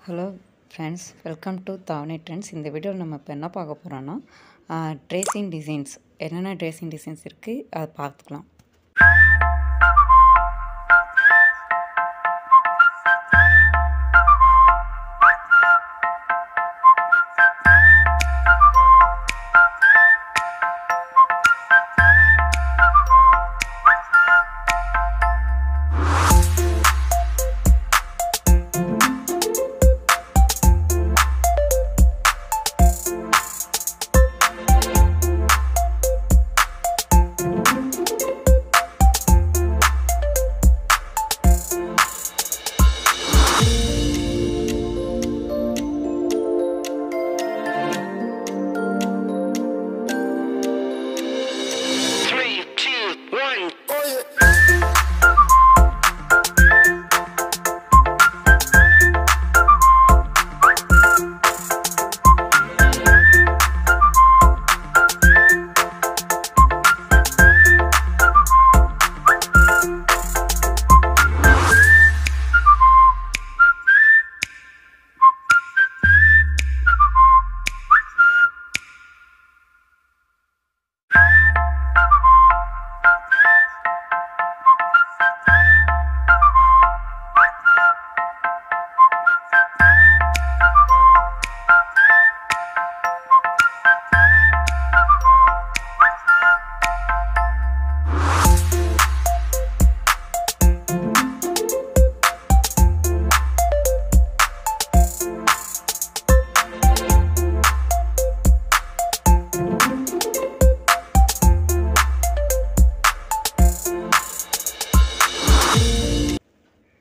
Hello friends, welcome to Thavani Trends. இந்த வீடியோவில் நம்ம இப்போ என்ன பார்க்க போகிறோன்னா ட்ரேசிங் டிசைன்ஸ் என்னென்ன ட்ரேசிங் டிசைன்ஸ் இருக்குது அதை பார்த்துக்கலாம்.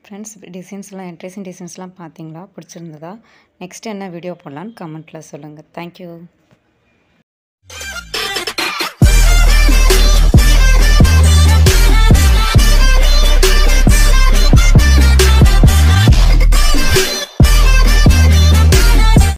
ஃப்ரெண்ட்ஸ், டிசைன்ஸ்லாம் ட்ரேசிங் டிசைன்ஸ்லாம் பார்த்தீங்களா? பிடிச்சிருந்ததா? நெக்ஸ்ட் என்ன வீடியோ போடலான்னு கமெண்ட்டில் சொல்லுங்கள். தேங்க்யூ.